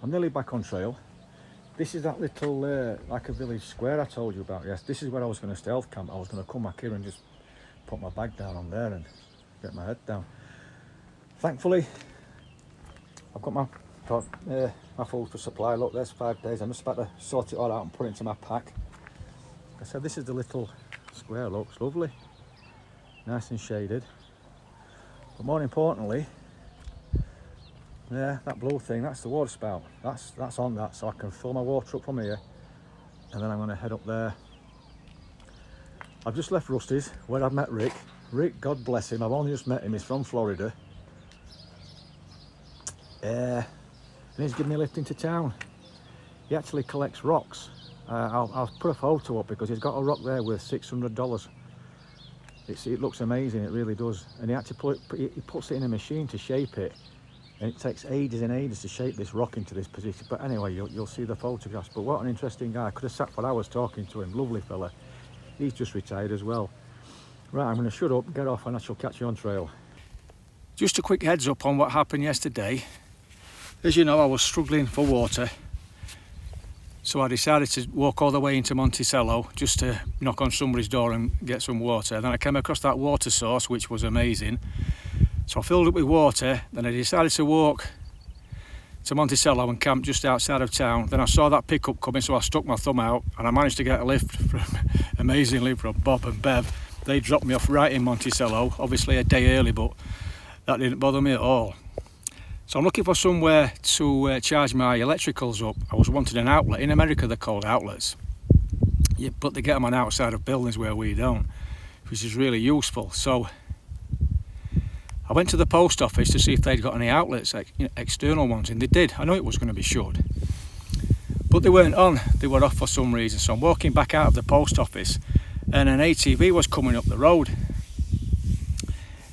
I'm nearly back on trail. This is that little, like a village square I told you about. Yes, this is where I was going to stealth camp. I was going to come back here and just put my bag down on there and get my head down. Thankfully, I've got my food for supply. Look, there's 5 days. I'm just about to sort it all out and put it into my pack. Like I said, this is the little square. Looks lovely, nice and shaded. But more importantly, yeah, that blue thing, that's the water spout. That's on that, so I can fill my water up from here, and then I'm going to head up there. I've just left Rusty's, where I've met Rick. Rick, God bless him, I've only just met him. He's from Florida. And he's giving me a lift into town. He actually collects rocks. I'll put a photo up because he's got a rock there worth $600. It looks amazing, it really does. And he actually he puts it in a machine to shape it. And it takes ages and ages to shape this rock into this position. But anyway, you'll see the photographs. But what an interesting guy. I could have sat for hours talking to him. Lovely fella. He's just retired as well. Right, I'm going to shut up, get off, and I shall catch you on trail. Just a quick heads up on what happened yesterday. As you know, I was struggling for water. So I decided to walk all the way into Monticello just to knock on somebody's door and get some water. Then I came across that water source, which was amazing. So I filled up with water, then I decided to walk to Monticello and camp just outside of town. Then I saw that pickup coming, so I stuck my thumb out and I managed to get a lift, amazingly, from Bob and Bev. They dropped me off right in Monticello, obviously a day early, but that didn't bother me at all. So I'm looking for somewhere to charge my electricals up. I was wanting an outlet. In America they're called outlets, but they get them on outside of buildings where we don't, which is really useful. So I went to the post office to see if they'd got any outlets, external ones, and they did. I know it was going to be shut, but they weren't on. They were off for some reason. So I'm walking back out of the post office and an ATV was coming up the road.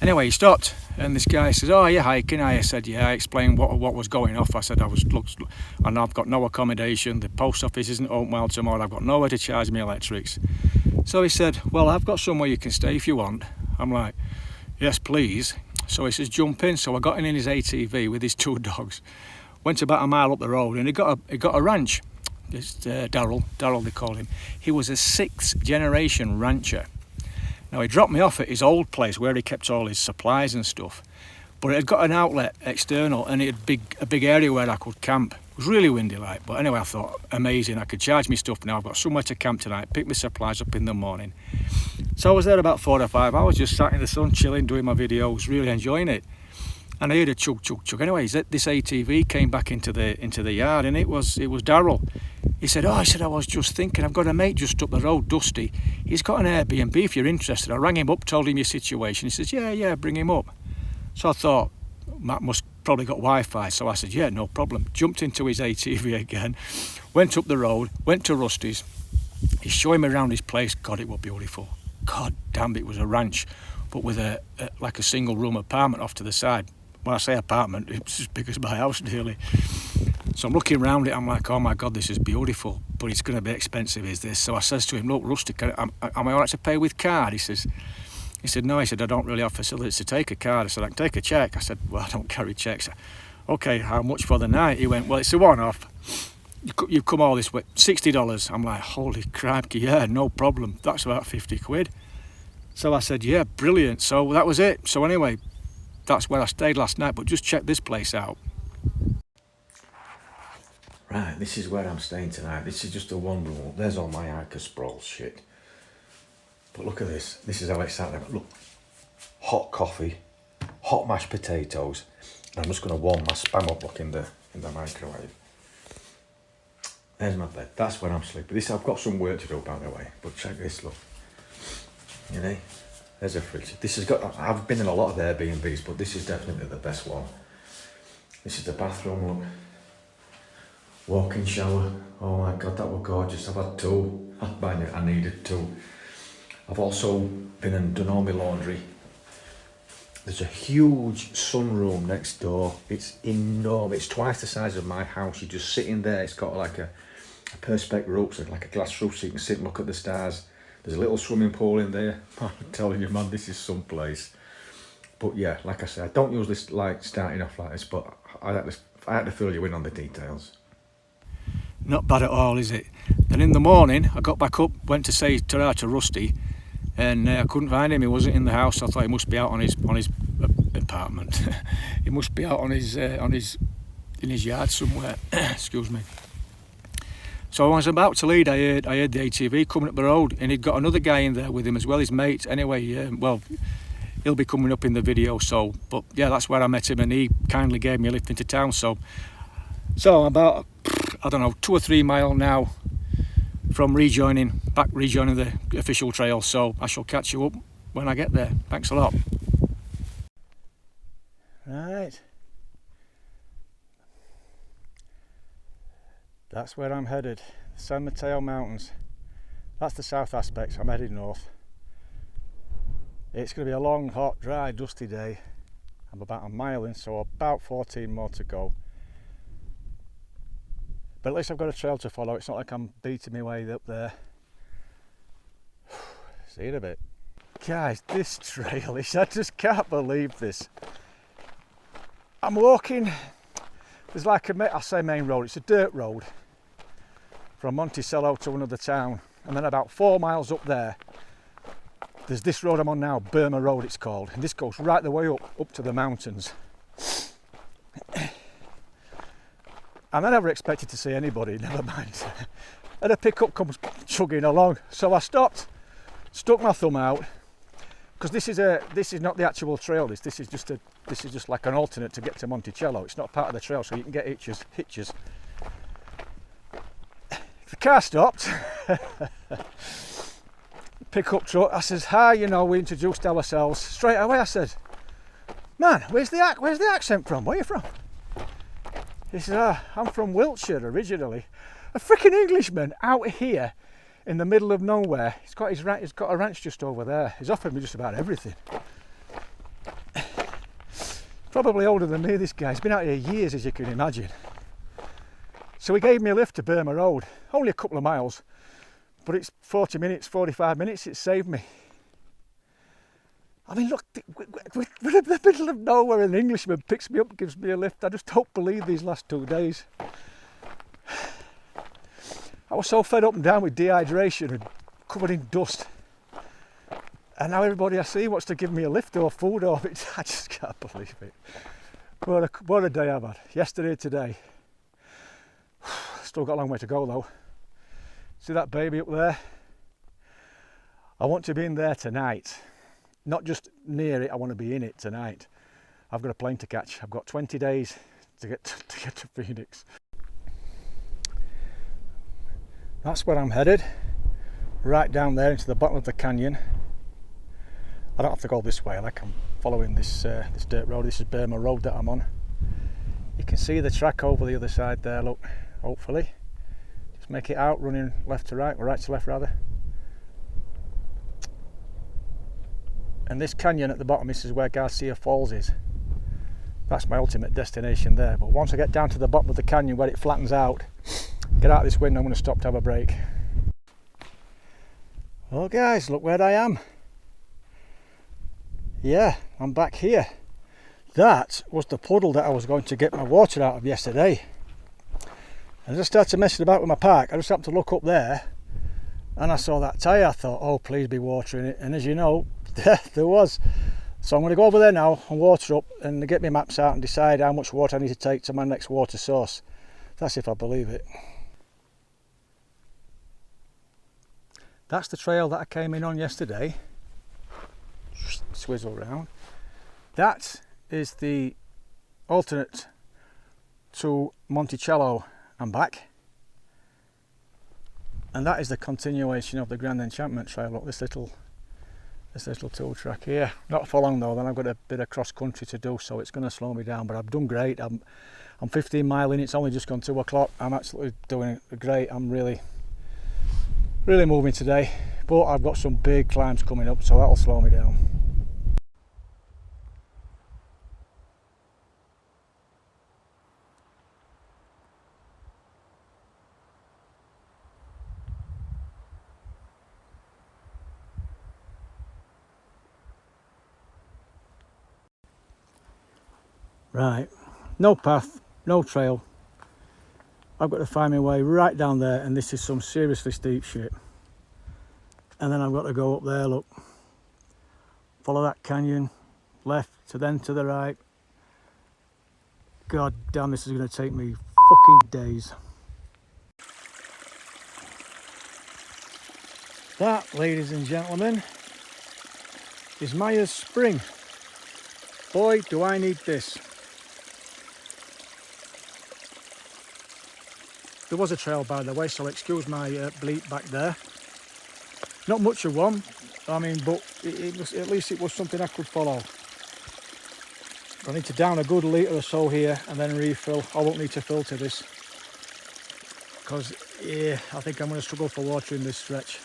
Anyway, he stopped and this guy says, "Oh, you're hiking?" I said, "Yeah." I explained what was going off. I said, and I've got no accommodation. The post office isn't open well tomorrow. I've got nowhere to charge my electrics. So he said, "Well, I've got somewhere you can stay if you want." I'm like, "Yes, please." So he says, "Jump in." So I got in his ATV with his 2 dogs, went about a mile up the road, and he got a ranch. It's Daryl they call him. He was a 6th generation rancher. Now he dropped me off at his old place where he kept all his supplies and stuff, but it had got an outlet external and it had a big area where I could camp. It was really windy like, but anyway, I thought, amazing, I could charge me stuff now. I've got somewhere to camp tonight, pick my supplies up in the morning. So I was there about 4 or 5 hours, just sat in the sun, chilling, doing my videos, really enjoying it. And I heard a chug, chug, chug. Anyway, this ATV came back into the yard, and it was Daryl. He said, "Oh," I said, "I was just thinking, I've got a mate just up the road, Dusty. He's got an Airbnb if you're interested." I rang him up, told him your situation. He says, yeah, bring him up. So I thought, Matt must probably got Wi-Fi. So I said, yeah, no problem. Jumped into his ATV again, went up the road, went to Rusty's. He's showing me around his place. God, it was beautiful. God damn, it was a ranch, but with like a single room apartment off to the side. When I say apartment, it's as big as my house nearly. So I'm looking around it, I'm like, oh my God, this is beautiful, but it's going to be expensive, is this? So I says to him, "Look, Rusty, am I all right to pay with card?" He said, "No," he said, "I don't really have facilities to take a card." I said, "I can take a cheque." I said, "Well, I don't carry cheques." "Okay, how much for the night?" He went, "Well, it's a one-off. You've come all this way, $60. I'm like, holy crap, yeah, no problem. That's about 50 quid. So I said, yeah, brilliant. So that was it. So anyway, that's where I stayed last night, but just check this place out. Right, this is where I'm staying tonight. This is just a one room. There's all my hiker sprawl shit. But look at this. This is how excited I am. Look, hot coffee, hot mashed potatoes. I'm just going to warm my Spam up, look, in the microwave. There's my bed. That's where I'm sleeping. I've got some work to do, by the way. But check this, look. You know, there's a fridge. I've been in a lot of Airbnbs, but this is definitely the best one. This is the bathroom, look. Walk-in shower. Oh my God, that was gorgeous. I've had 2. I needed 2. I've also been and done all my laundry. There's a huge sunroom next door. It's enormous. It's twice the size of my house. You just sit in there. It's got like a perspex roof, so like a glass roof, so you can sit and look at the stars. There's a little swimming pool in there. I'm telling you, man, this is some place. But yeah, like I said, I don't usually like starting off like this, but I had to fill you in on the details. Not bad at all, is it? Then in the morning I got back up, went to say ta-ra to Rusty, and I couldn't find him. He wasn't in the house. I thought he must be out on his apartment. He must be out on his in his yard somewhere. Excuse me. So when I was about to leave, I heard the ATV coming up the road, and he'd got another guy in there with him as well, his mate. Anyway, well, he'll be coming up in the video. So, but yeah, that's where I met him, and he kindly gave me a lift into town. So I'm about, I don't know, 2 or 3 miles now from rejoining the official trail. So I shall catch you up when I get there. Thanks a lot. Right. That's where I'm headed, San Mateo Mountains. That's the south aspect, so I'm headed north. It's going to be a long, hot, dry, dusty day. I'm about a mile in, so about 14 more to go. But at least I've got a trail to follow. It's not like I'm beating my way up there. See you in a bit. Guys, this trail is, I just can't believe this. I'm walking, there's like I say main road, it's a dirt road from Monticello to another town, and then about 4 miles up there there's this road I'm on now, Burma Road it's called, and this goes right the way up to the mountains. And I never expected to see anybody, never mind. And a pickup comes chugging along, so I stopped, stuck my thumb out, because this is not the actual trail. This is just like an alternate to get to Monticello. It's not part of the trail, so you can get hitches. The car stopped. Pickup truck. I says, "Hi," we introduced ourselves straight away. I said, "Man, where's the accent from? Where are you from?" He said, "I'm from Wiltshire originally." A freaking Englishman out here in the middle of nowhere. He's got a ranch just over there. He's offered me just about everything. Probably older than me, this guy. He's been out here years, as you can imagine. So he gave me a lift to Burma Road. Only a couple of miles, but it's 40 minutes, 45 minutes. It saved me. I mean, look, we're in the middle of nowhere, an Englishman picks me up, gives me a lift. I just don't believe these last 2 days. I was so fed up and down with dehydration and covered in dust. And now everybody I see wants to give me a lift or food or it. I just can't believe it. What a day I've had. Yesterday, today. Still got a long way to go though. See that baby up there? I want to be in there tonight. Not just near it, I want to be in it tonight. I've got a plane to catch. I've got 20 days to get to Phoenix. That's where I'm headed. Right down there into the bottom of the canyon. I don't have to go this way, like I'm following this dirt road. This is Burma Road that I'm on. You can see the track over the other side there, look, hopefully. Just make it out, running left to right, or right to left rather. And this canyon at the bottom, this is where Garcia Falls is. That's my ultimate destination there. But once I get down to the bottom of the canyon where it flattens out, get out of this window, I'm going to stop to have a break. Well guys, look where I am. Yeah, I'm back here. That was the puddle that I was going to get my water out of yesterday. And as I started messing about with my park, I just happened to look up there and I saw that tyre. I thought, oh please be water in it, and as you know, there was. So I'm going to go over there now and water up and get my maps out and decide how much water I need to take to my next water source. That's if I believe it. That's the trail that I came in on yesterday. Swizzle round. That is the alternate to Monticello and back. And that is the continuation of the Grand Enchantment Trail. Look, this little tool track here. Not for long though, then I've got a bit of cross country to do, so it's going to slow me down, but I've done great. I'm 15 miles in, it's only just gone 2 o'clock. I'm absolutely doing great. I'm really moving today, but I've got some big climbs coming up, so that'll slow me down. Right, no path, no trail. I've got to find my way right down there, and this is some seriously steep shit. And then I've got to go up there, look, follow that canyon, left to then to the right. God damn, this is going to take me fucking days. That, ladies and gentlemen, is Myers Spring. Boy, do I need this. There was a trail, by the way, so excuse my bleep back there. Not much of one, I mean, but it was, at least it was something I could follow. I need to down a good litre or so here and then refill. I won't need to filter this, because yeah, I think I'm going to struggle for water in this stretch.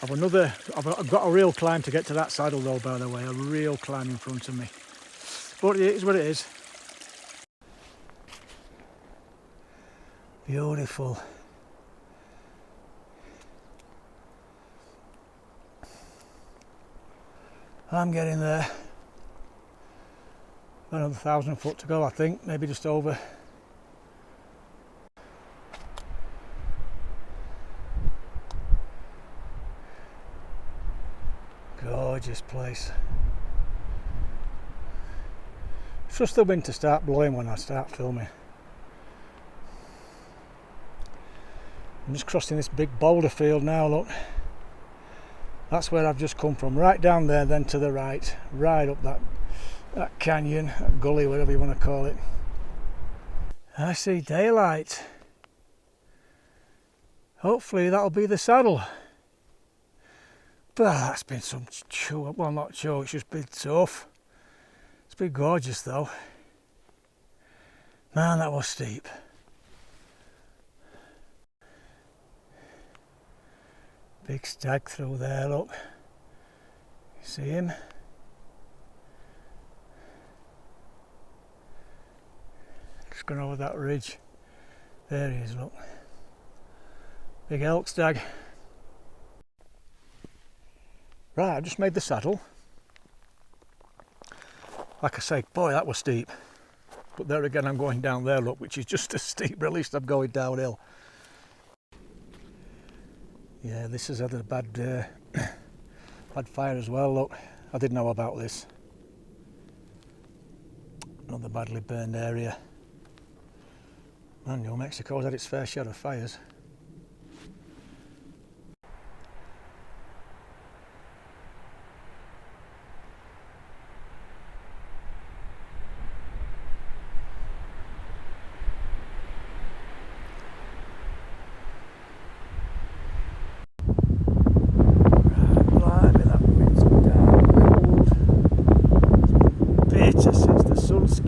I've got a real climb to get to that saddle though, by the way, a real climb in front of me. But it is what it is. Beautiful. I'm getting there. Another 1,000 foot to go, I think, maybe just over. Gorgeous place. Trust the wind to start blowing when I start filming. I'm just crossing this big boulder field now, look. That's where I've just come from, right down there, then to the right, right up that canyon, that gully, whatever you want to call it. I see daylight. Hopefully that'll be the saddle. But that's been some choke, well not choke, it's just been tough. It's been gorgeous though. Man, that was steep. Big stag through there, look. You see him? Just going over that ridge. There he is, look. Big elk stag. Right, I've just made the saddle. Like I say, boy, that was steep. But there again, I'm going down there, look, which is just as steep, but at least I'm going downhill. Yeah, this has had a bad fire as well, look. I didn't know about this. Another badly burned area. Man, New Mexico's had its fair share of fires.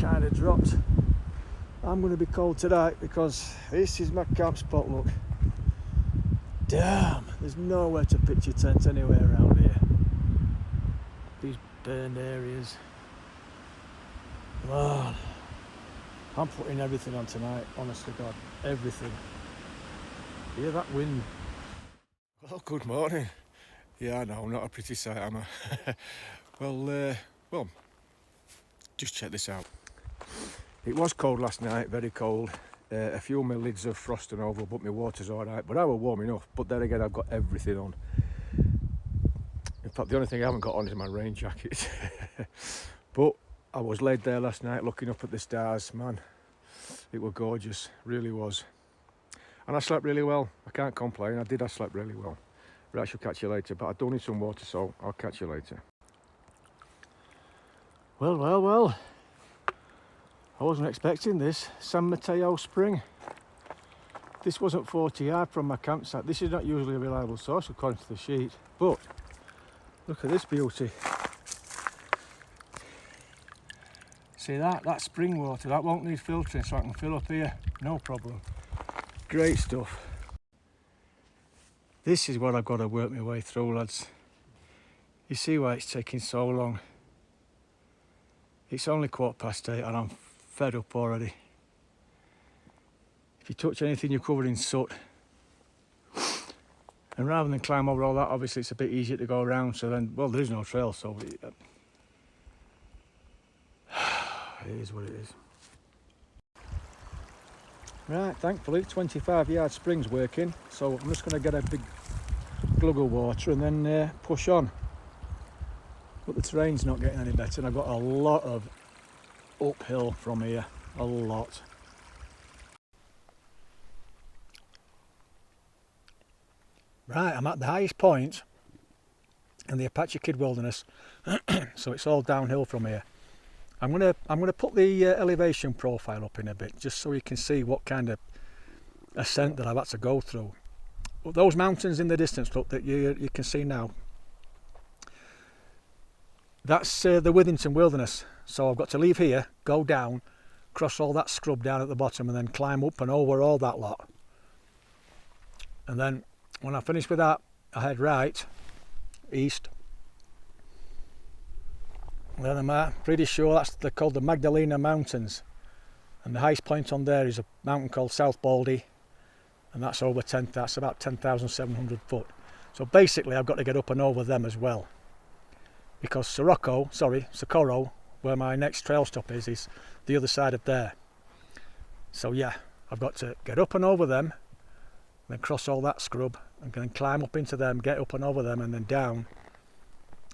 Kind of dropped. I'm going to be cold tonight because this is my camp spot, look. Damn, there's nowhere to pitch your tent anywhere around here. These burned areas. Man, I'm putting everything on tonight, honest to God, everything. Hear that wind? Well, good morning. Yeah, I know, not a pretty sight, am I? well, just check this out. It was cold last night, very cold. A few of my lids have frosted over, but my water's alright. But I was warm enough. But then again, I've got everything on. In fact, the only thing I haven't got on is my rain jacket. But I was laid there last night looking up at the stars. Man, it was gorgeous, really was. And I slept really well. I can't complain. I slept really well. Right, I shall catch you later. But I do need some water, so I'll catch you later. Well. I wasn't expecting this. San Mateo Spring. This wasn't 40 yards from my campsite. This is not usually a reliable source according to the sheet. But look at this beauty. See that? That's spring water. That won't need filtering, so I can fill up here. No problem. Great stuff. This is what I've got to work my way through, lads. You see why it's taking so long. It's only 8:15 and I'm fed up already. If you touch anything, you're covered in soot. And rather than climb over all that, obviously it's a bit easier to go around. So then, well, there is no trail, so it is what it is. Right, thankfully 25-yard spring's working, so I'm just going to get a big glug of water and then push on. But the terrain's not getting any better, and I've got a lot of uphill from here, a lot. Right, I'm at the highest point in the Apache Kid Wilderness, so it's all downhill from here. I'm gonna put the elevation profile up in a bit, just so you can see what kind of ascent that I've had to go through. Those mountains in the distance, look, that you can see now, that's the Withington Wilderness. So I've got to leave here, go down, cross all that scrub down at the bottom, and then climb up and over all that lot. And then when I finish with that, I head right, east. And then I'm pretty sure they're called the Magdalena Mountains. And the highest point on there is a mountain called South Baldy. And that's about 10,700 foot. So basically I've got to get up and over them as well. Because Socorro, where my next trail stop is the other side of there. So yeah, I've got to get up and over them, then cross all that scrub, and then climb up into them, get up and over them, and then down.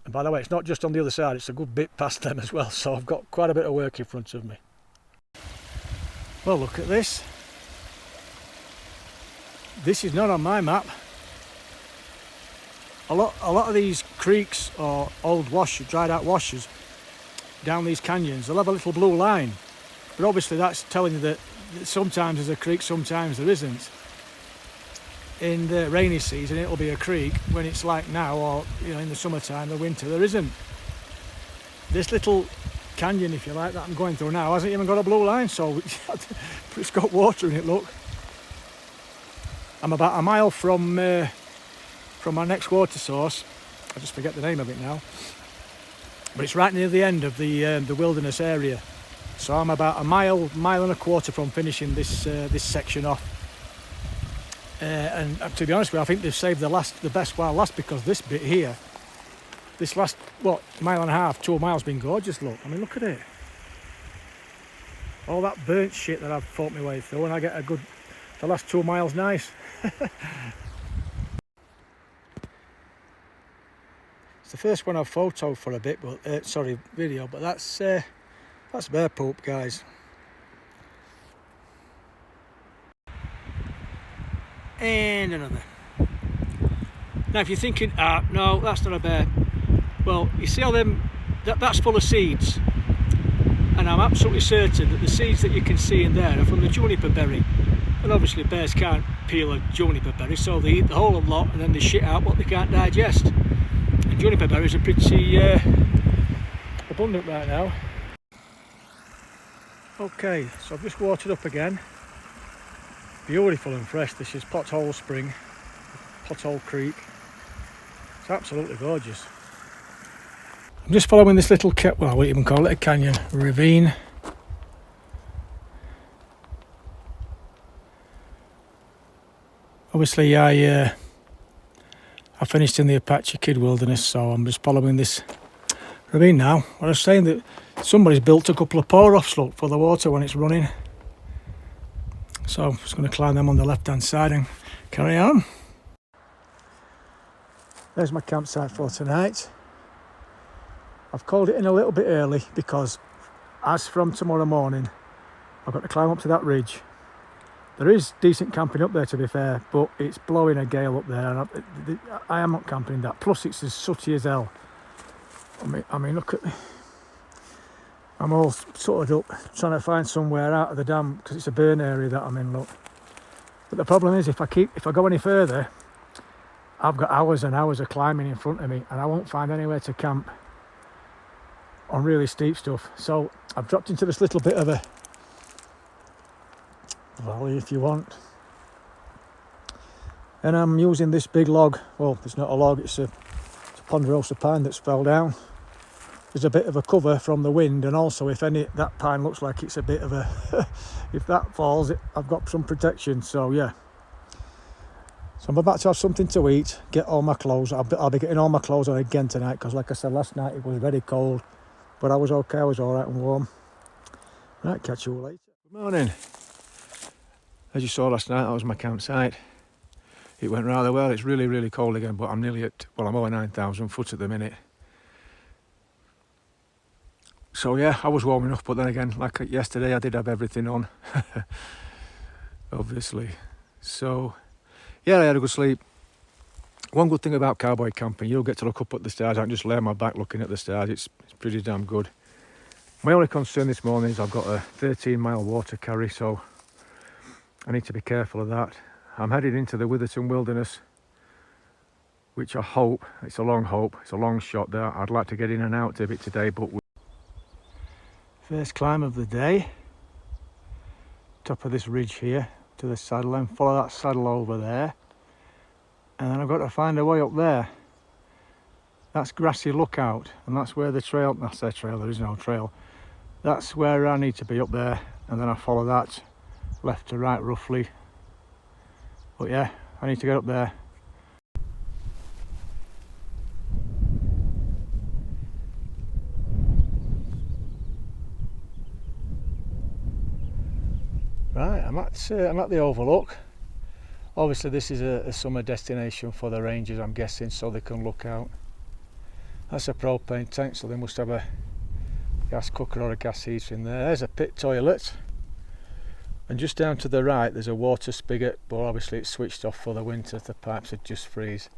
And by the way, it's not just on the other side, it's a good bit past them as well, so I've got quite a bit of work in front of me. Well, look at this. This is not on my map. A lot of these creeks or old dried out washes down these canyons, they'll have a little blue line. But obviously that's telling you that sometimes there's a creek, sometimes there isn't. In the rainy season it'll be a creek, when it's like now, or in the summertime, the winter, there isn't. This little canyon, if you like, that I'm going through now hasn't even got a blue line, so it's got water in it, look. I'm about a mile from my next water source. I just forget the name of it now, but it's right near the end of the wilderness area. So I'm about a mile and a quarter from finishing this section off. And to be honest with you, I think they've saved the best while last, because this bit here, this last mile and a half, 2 miles, been gorgeous. Look, I mean, look at it. All that burnt shit that I've fought my way through, and I get the last 2 miles nice. It's the first one I've photoed for a bit, but video. But that's bear poop, guys. And another. Now, if you're thinking, no, that's not a bear. Well, you see how that's full of seeds, and I'm absolutely certain that the seeds that you can see in there are from the juniper berry. And obviously bears can't peel a juniper berry, so they eat the whole lot and then they shit out what they can't digest. And juniper berries are pretty abundant right now. Okay, so I've just watered up again. Beautiful and fresh. This is Pothole Spring, Pothole Creek. It's absolutely gorgeous. I'm just following this little I wouldn't even call it a canyon, ravine. Obviously I finished in the Apache Kid Wilderness, so I'm just following this ravine now. I was saying that somebody's built a couple of pour-offs, look, for the water when it's running. So I'm just going to climb them on the left hand side and carry on. There's my campsite for tonight. I've called it in a little bit early because as from tomorrow morning I've got to climb up to that ridge. There is decent camping up there, to be fair, but it's blowing a gale up there, and I am not camping that. Plus it's as sooty as hell. I mean, look at me. I'm all sorted up trying to find somewhere out of the dam, because it's a burn area that I'm in, look. But the problem is, if I go any further, I've got hours and hours of climbing in front of me, and I won't find anywhere to camp on really steep stuff. So I've dropped into this little bit of a valley, if you want, and I'm using this big log. Well, it's not a log, it's a ponderosa pine that's fell down. There's a bit of a cover from the wind, and also if that pine looks like it's a bit of a if that falls, I've got some protection. So yeah, so I'm about to have something to eat, get all my clothes. I'll be getting all my clothes on again tonight, because like I said last night, it was very cold, but I was okay, I was all right and warm. Right, catch you all later. Good morning. As you saw last night, that was my campsite. It went rather well. It's really, really cold again, but I'm nearly at, well, I'm over 9,000 foot at the minute. So yeah, I was warming up, but then again, like yesterday, I did have everything on, obviously. So yeah, I had a good sleep. One good thing about cowboy camping, you'll get to look up at the stars. I can just lay on my back looking at the stars. It's pretty damn good. My only concern this morning is I've got a 13-mile water carry, so I need to be careful of that. I'm headed into the Withington Wilderness, which I hope, it's a long hope, it's a long shot there. I'd like to get in and out of it today, but first climb of the day, top of this ridge here to the saddle, and follow that saddle over there, and then I've got to find a way up there. That's Grassy Lookout, and that's where the trail, that's their trail, there is no trail. That's where I need to be, up there, and then I follow that left to right roughly. But yeah, I need to get up there. Right, I'm at the overlook. Obviously this is a summer destination for the rangers, I'm guessing, so they can look out. That's a propane tank, so they must have a gas cooker or a gas heater in there. There's a pit toilet, and just down to the right there's a water spigot, but obviously it's switched off for the winter. The pipes would just freeze.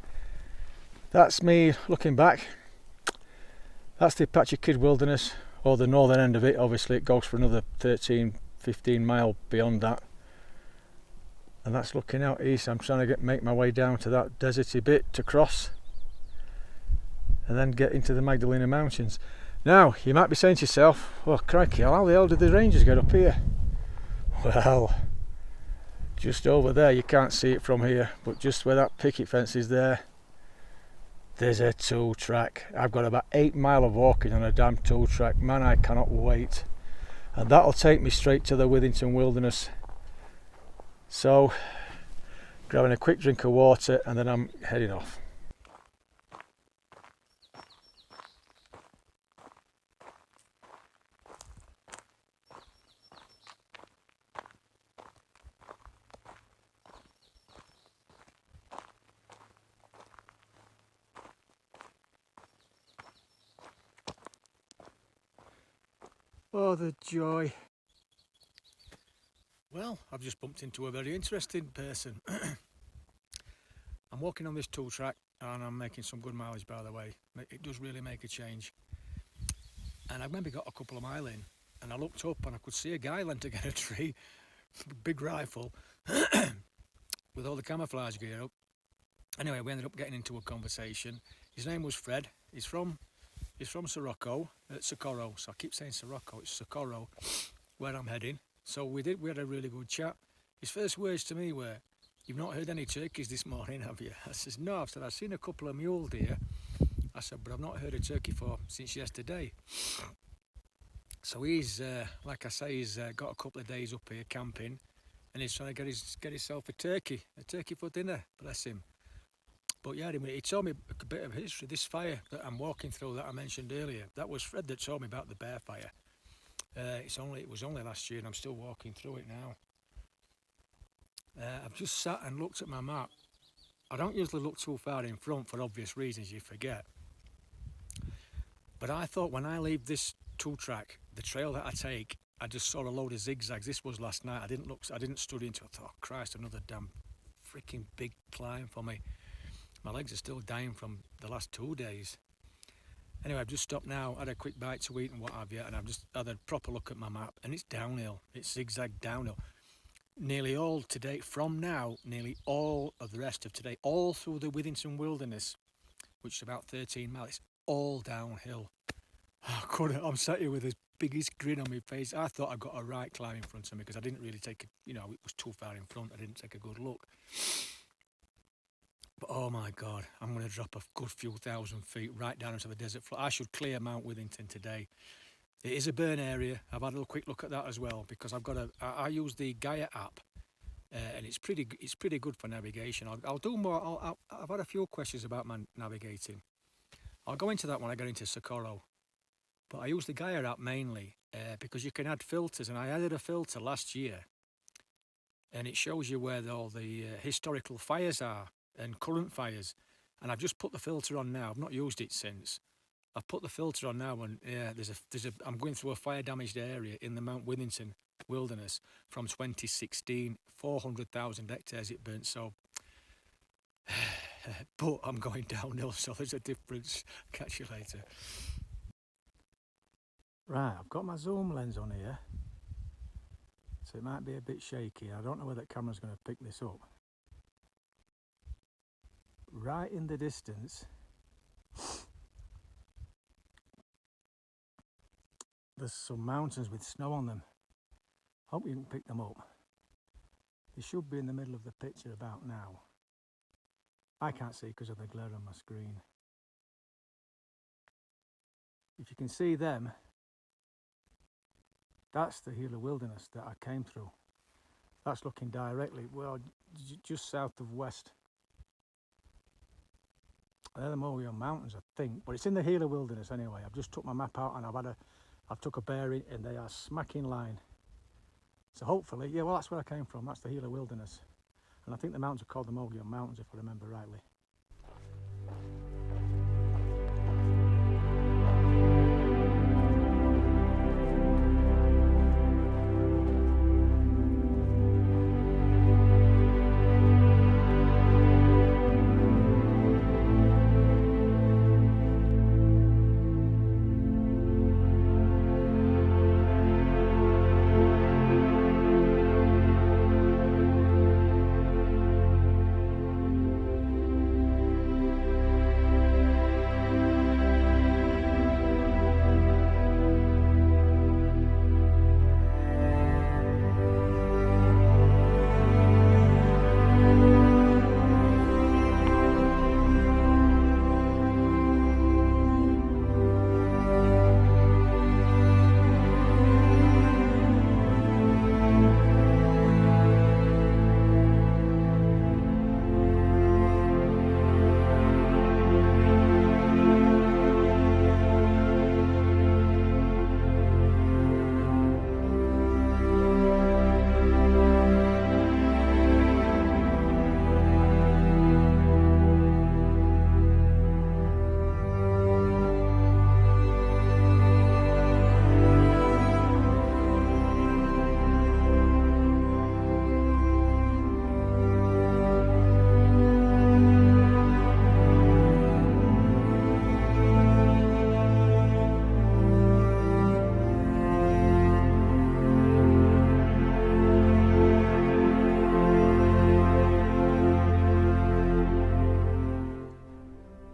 That's me looking back. That's the Apache Kid Wilderness, or the northern end of it. Obviously it goes for another 13-15 mile beyond that, and that's looking out east. I'm trying to make my way down to that deserty bit to cross and then get into the Magdalena Mountains. Now you might be saying to yourself, well crikey, how the hell did the rangers get up here? Well, just over there, you can't see it from here, but just where that picket fence is there, there's a tool track. I've got about 8 miles of walking on a damn tool track. Man, I cannot wait. And that'll take me straight to the Withington Wilderness. So, grabbing a quick drink of water and then I'm heading off. Oh, the joy. Well, I've just bumped into a very interesting person. I'm walking on this tool track and I'm making some good mileage, by the way. It does really make a change. And I've maybe got a couple of mile in, and I looked up and I could see a guy leant against a tree, big rifle, with all the camouflage gear up. Anyway, we ended up getting into a conversation. His name was Fred. He's from Socorro, Socorro. So I keep saying Sirocco, it's Socorro, where I'm heading. So we had a really good chat. His first words to me were, "You've not heard any turkeys this morning, have you?" I says, "No." I said, "I've seen a couple of mule deer." I said, "But I've not heard a turkey since yesterday." So he's, like I say, he's got a couple of days up here camping, and he's trying to get himself a turkey for dinner. Bless him. But yeah, he told me a bit of history. This fire that I'm walking through that I mentioned earlier, that was Fred that told me about the bear fire. It was only last year, and I'm still walking through it now. I've just sat and looked at my map. I don't usually look too far in front for obvious reasons, you forget. But I thought when I leave this tool track, the trail that I take, I just saw a load of zigzags. This was last night. I didn't study into it. I thought, oh Christ, another damn freaking big climb for me. My legs are still dying from the last 2 days. Anyway, I've just stopped now, had a quick bite to eat and what have you, and I've just had a proper look at my map, and it's downhill. It's zigzag downhill. Nearly all today, from now, nearly all of the rest of today, all through the Withington Wilderness, which is about 13 miles, it's all downhill. I'm sat here with this biggest grin on my face. I thought I got a right climb in front of me because I didn't really take it was too far in front. I didn't take a good look. But oh my God, I'm going to drop a good few thousand feet right down into the desert floor. I should clear Mount Withington today. It is a burn area. I've had a quick look at that as well because I use the Gaia app, and it's pretty good for navigation. I'll do more. I've had a few questions about my navigating. I'll go into that when I get into Socorro. But I use the Gaia app mainly because you can add filters, and I added a filter last year and it shows you where all the historical fires are and current fires. And I've just put the filter on now. I've not used it since. I've put the filter on now, and yeah, I'm going through a fire damaged area in the Mount Withington Wilderness from 2016. 400,000 hectares it burnt. So, but I'm going downhill, so there's a difference. Catch you later. Right, I've got my zoom lens on here, so it might be a bit shaky. I don't know whether the camera's going to pick this up. Right in the distance, there's some mountains with snow on them. Hope you can pick them up. They should be in the middle of the picture about now. I can't see because of the glare on my screen. If you can see them, that's the Gila Wilderness that I came through. That's looking directly, well, just south of west. They're the Monticello Mountains, I think, but it's in the Gila Wilderness anyway. I've just took my map out and I've took a bearing, and they are smack in line. So hopefully, yeah, well, that's where I came from. That's the Gila Wilderness, and I think the mountains are called the Monticello Mountains, if I remember rightly.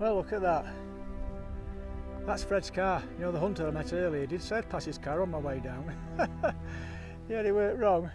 Well, look at that. That's Fred's car. You know, the hunter I met earlier, he did say I'd pass his car on my way down. Yeah, he weren't wrong.